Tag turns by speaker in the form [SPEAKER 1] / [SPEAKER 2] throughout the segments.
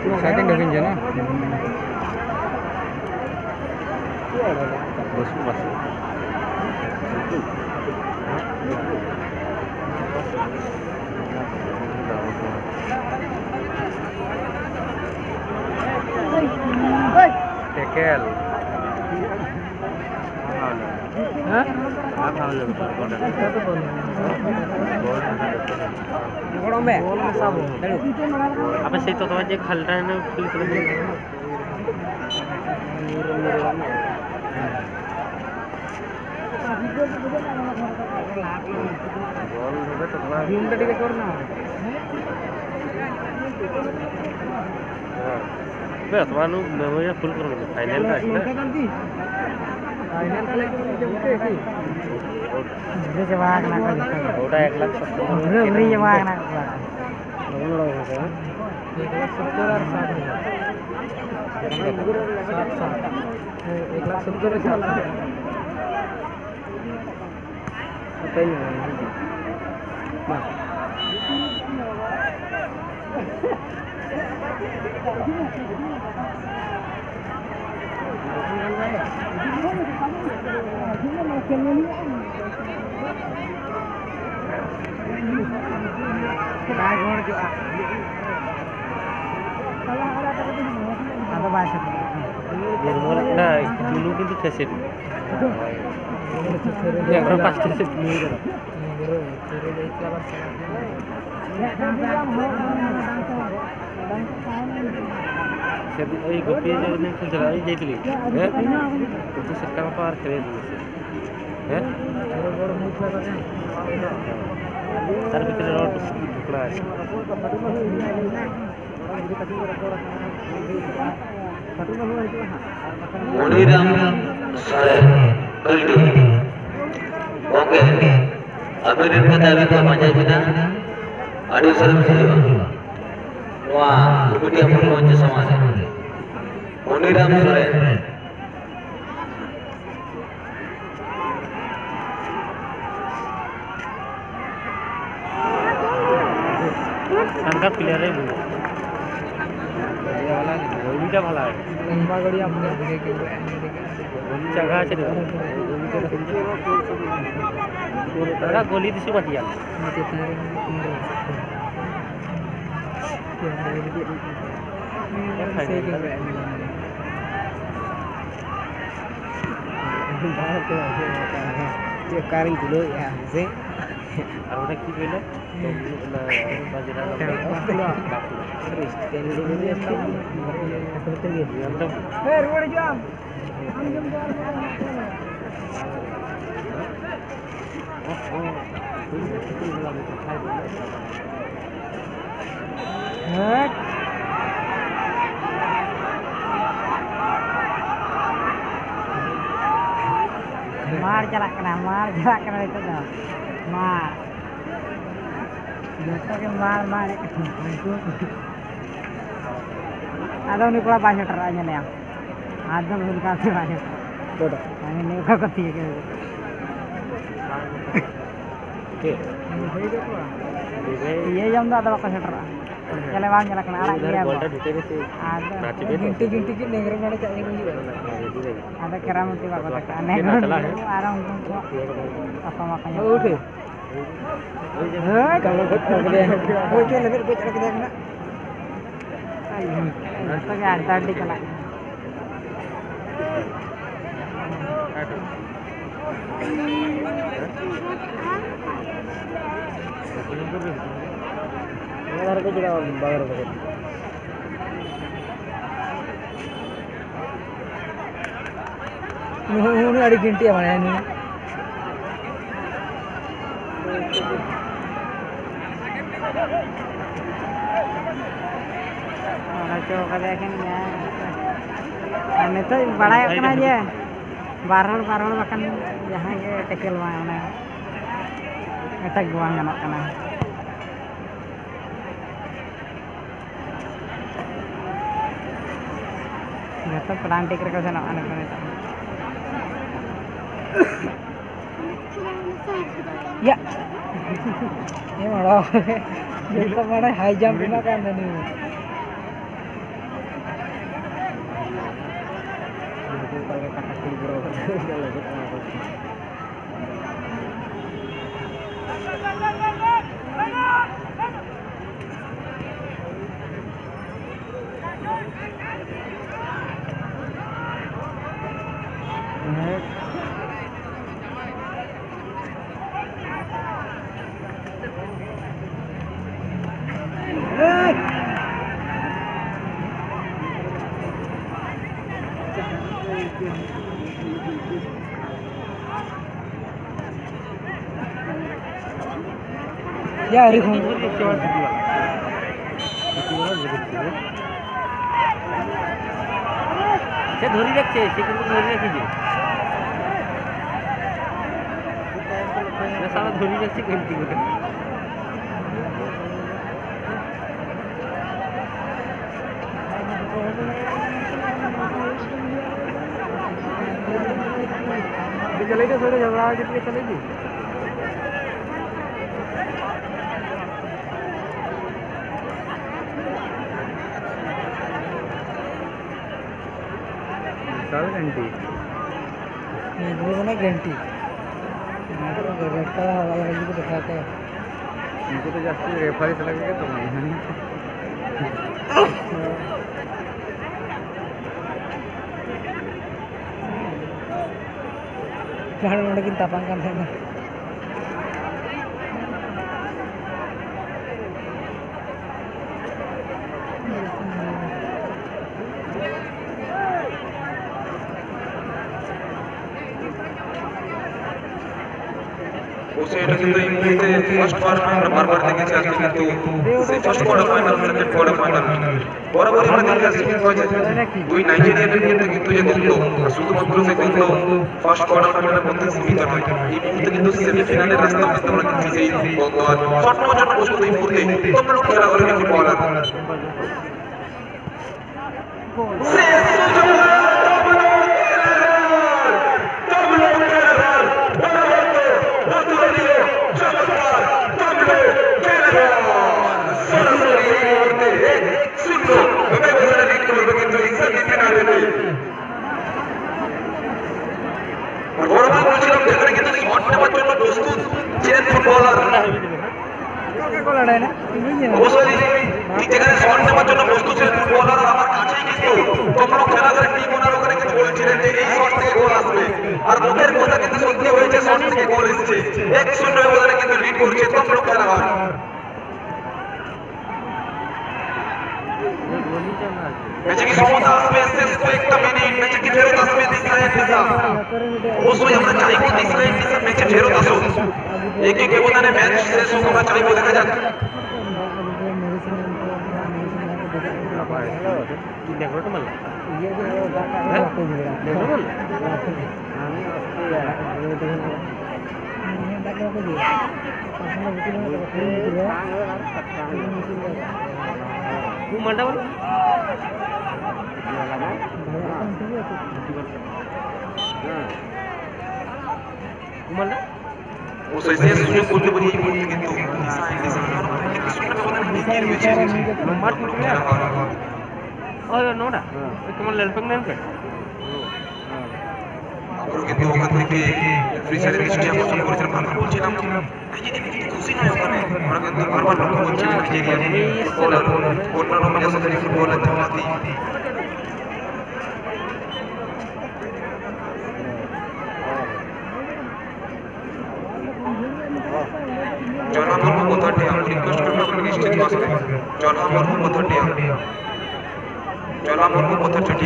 [SPEAKER 1] Saya tinggal di sana. Tekel. Hah?
[SPEAKER 2] apa sih itu aja khalran feel करने बस मानो memory full कर दो फाइनल का
[SPEAKER 1] फाइनल का लेके मुझे उठे की
[SPEAKER 3] ये जवाब ना कर
[SPEAKER 2] ओटा 1,70,000
[SPEAKER 3] रे जवाब ना
[SPEAKER 1] और 1,70,000 पता ही नहीं
[SPEAKER 3] ada bahasa
[SPEAKER 2] nah dulu itu keset ya berapa keset এই গোপী যে চলা এই যাইতলি হ্যাঁ তো সরকার পার করে দিয়েছে হ্যাঁ
[SPEAKER 1] বড় মুখ লাগা
[SPEAKER 2] তার ভিতরে রড টুকরা আছে
[SPEAKER 4] Moniram Sare Kaldi Oke Amirin kata kita manja bina Adi salam saja Wah Kemudian pun manja sama Moniram Sare
[SPEAKER 2] संघा प्लेयर है गोली का भला है
[SPEAKER 1] लंबा गड़ी अपने धीरे के
[SPEAKER 2] गोली जगह আছে দাদা গোলি দিছি বাটিয়া
[SPEAKER 1] ये कारी दिलो या से
[SPEAKER 2] আর ওটা কি কইলে বাজরা
[SPEAKER 3] मार चला कना itu dah मार जैसा के मार ada nih pula banyak teranya nih yang ada belum kasih banyak
[SPEAKER 1] बोलो
[SPEAKER 3] ini kok ketiga
[SPEAKER 2] oke
[SPEAKER 3] iya jam dah ada kasih ter jalan bang jalan kena anak dia
[SPEAKER 2] गोलটা ঢুকে গেছে
[SPEAKER 3] ada
[SPEAKER 2] নাচবে
[SPEAKER 1] गिनती की नेगरे मारे चाहिए मुझे
[SPEAKER 3] ada keramuti bapak tak aneh orang apa makanya
[SPEAKER 1] उठे kalau betul dia वो क्या लेकर कुछ रख देना
[SPEAKER 3] तो क्या आता डी कला
[SPEAKER 1] हमारे को जरा बाहर बगल नूने अड़ी गिनती हमारे नूने
[SPEAKER 3] orang coba देखें ya ane तो बड़ा करना je barrel bahkan यहाँ के tackle mana etak guang anak kana Gata pedang tikar ka sana anak kana ya ini malah itu mana high jump na kan nih
[SPEAKER 1] Ya, hari ini.
[SPEAKER 2] সে ধরে রাখছে, সে কিন্তু ধরে রাখছে সারা ধরে রাখছে কেমতি করে।
[SPEAKER 1] चले गए थोड़े झगड़ा कितने चलेगी घंटी ना घंटी को दिखाते हैं इनको तो जास्त रेफारी लगेगा तो mungkin tapangkan sana.
[SPEAKER 4] उसे কিন্তু এই মুহূর্তে ফার্স্ট আমরা বারবার দেখেছি আজকে কিন্তু সেই first quarter final second quarter final বরাবরই আমরা দেখেছি দুই নাইজেরিয়ানের মধ্যে কিন্তু যে দ্বন্দ্ব শুধুমাত্র সে দ্বন্দ্ব ফার্স্ট কোয়ার্টার ফাইনালের মধ্যে সীমিত নয় এই মুহূর্তে কিন্তু সেমিফাইনালের রাস্তা আমরা আমরা কিন্তু সেই দ্বন্দ্ব আর শট নেওয়ার জন্য প্রস্তুত এই মুহূর্তে তোমরা লোক খেলা করে ফুটবলার আর মুখের কথা কিন্তু সত্যি হয়েছে শট থেকে গোল এসেছে 1-0 ব্যবধানে কিন্তু লিড করছে তোমরা খেলোয়াড় मैच की समता আসবে শেষ কয়েকটা মিনিট ম্যাচ কি ফেরত আসবে ইসরায়েল ভিসা অবশ্যই আমরা চাইবো ইসরায়েল ভিসা ম্যাচে ফেরত আসুক এক এক ব্যবধানে ম্যাচ শেষ হোক আমরা চাইবো দেখা যাক उसे শেষ সুযোগ করতে পারি এই মুহূর্তে কিন্তু
[SPEAKER 2] Oh, no, no. Como el pendiente.
[SPEAKER 4] আমরা কিন্তু ওখান থেকে ফ্রি সাইডের দৃষ্টি আকর্ষণ করেছিলাম আমরা বলছিলাম নাইজেরিয়া কিন্তু খুশি নয় ওখানে আমরা কিন্তু বারবার লক্ষ্য করছিলাম নাইজেরিয়া ফুটবলার অন্যান্য মেজাজের ফুটবলার জামাতি জনমর্ম কথাটি আমি রিকোয়েস্ট করব আপনাকে স্টেজে আসতে জনমর্ম কথাটি জনমর্ম কথাটি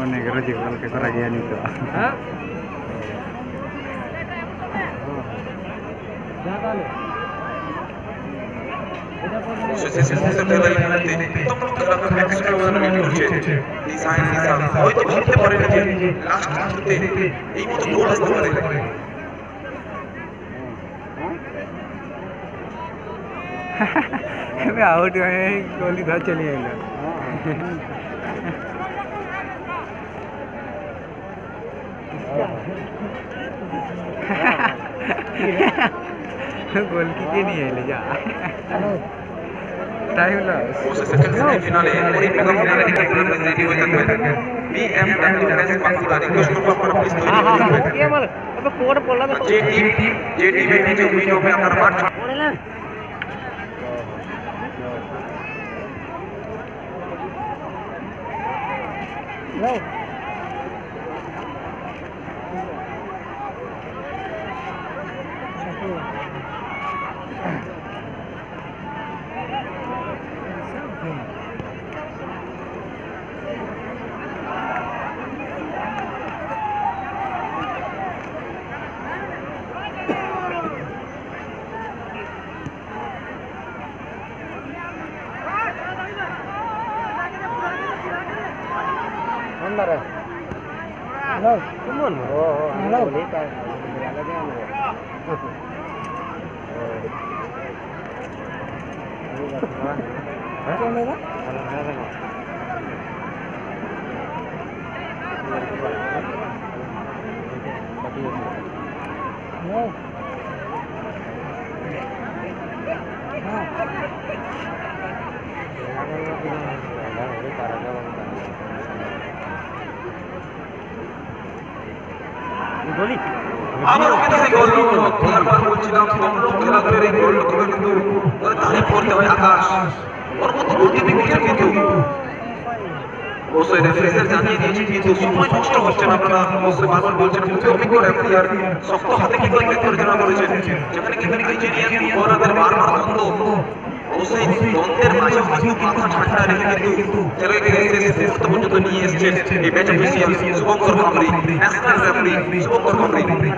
[SPEAKER 1] negara juga ke Sarajevo itu.
[SPEAKER 2] Hah?
[SPEAKER 4] Successful খেলা ইনাতে তখন খেলা এক্সট্রা ওয়ান মিনিট হচ্ছে ডিজাইন হয়তো ভাবতে পারেন যে লাস্ট মুহূর্তে এই মতো গোল আসতে পারে
[SPEAKER 1] आउट गोली घर चली आएगा गोल की नहीं है ले जा टाइम लॉस
[SPEAKER 4] সেমিফাইনালে ওই মেগা ফাইনালে একটা রেডি হয়ে থাকবেন BMW ফ্রেন্স বাঁকুড়া রিকোয়েস্ট করব আপনারা প্লিজ তৈরি হয়ে যাবেন
[SPEAKER 2] ये बोल अबे कोड बोलना तो
[SPEAKER 4] যে টিমের নিচে উইন হবে আপনারা মাঠ
[SPEAKER 2] बोलना
[SPEAKER 3] लो हेलो
[SPEAKER 2] कौन
[SPEAKER 3] हेलो क्या मेरा हेलो
[SPEAKER 2] गोली
[SPEAKER 4] আবার ওকে দিছে গোল বারবার বলছিলাম তোমরা খেলাধুলার এই গোল করবে কিন্তু ওর তারিফ করতে হয় আকাশ ওর মতো গোলকিপিং করছে কিন্তু অবশ্যই রেফারিদের জানিয়ে দিয়েছি কিন্তু সময় নষ্ট হচ্ছে না আপনারা অবশ্যই বারবার বলছেন খুবই অভিজ্ঞ রেফারি আর শক্ত হাতে কিন্তু পরিচালনা করেছেন যেখানে কিন্তু নাইজেরিয়ান ওনাদের বারবার দ্বন্দ্ব অবশ্যই দ্বন্দ্বের মাঝে কিন্তু মাথা ঠান্ডা রেখে কিন্তু খেলাকে শেষ পর্যন্ত নিয়ে এসেছেন এই match official Shubhankar Kamri national referee Shubhankar Kamri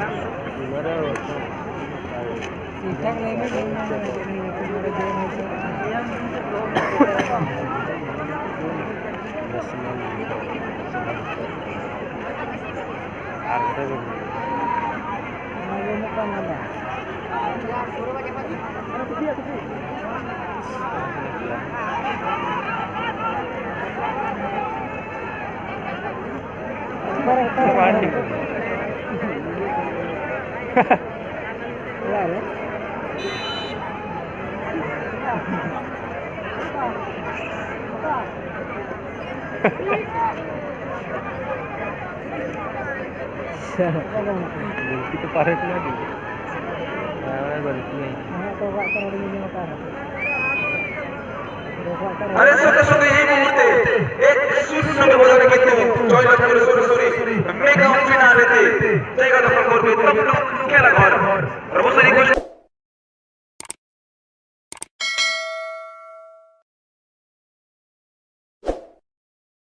[SPEAKER 3] ठीक-ठाक नहीं है
[SPEAKER 1] itu parah lagi
[SPEAKER 4] আরে সঙ্গে সঙ্গে এই মুহূর্তে এক শূন্য ব্যবধানে কিন্তু জয়লাভ করে সরাসরি মেগা ফাইনালেতে জায়গা দখল করবে তমলুক খেলা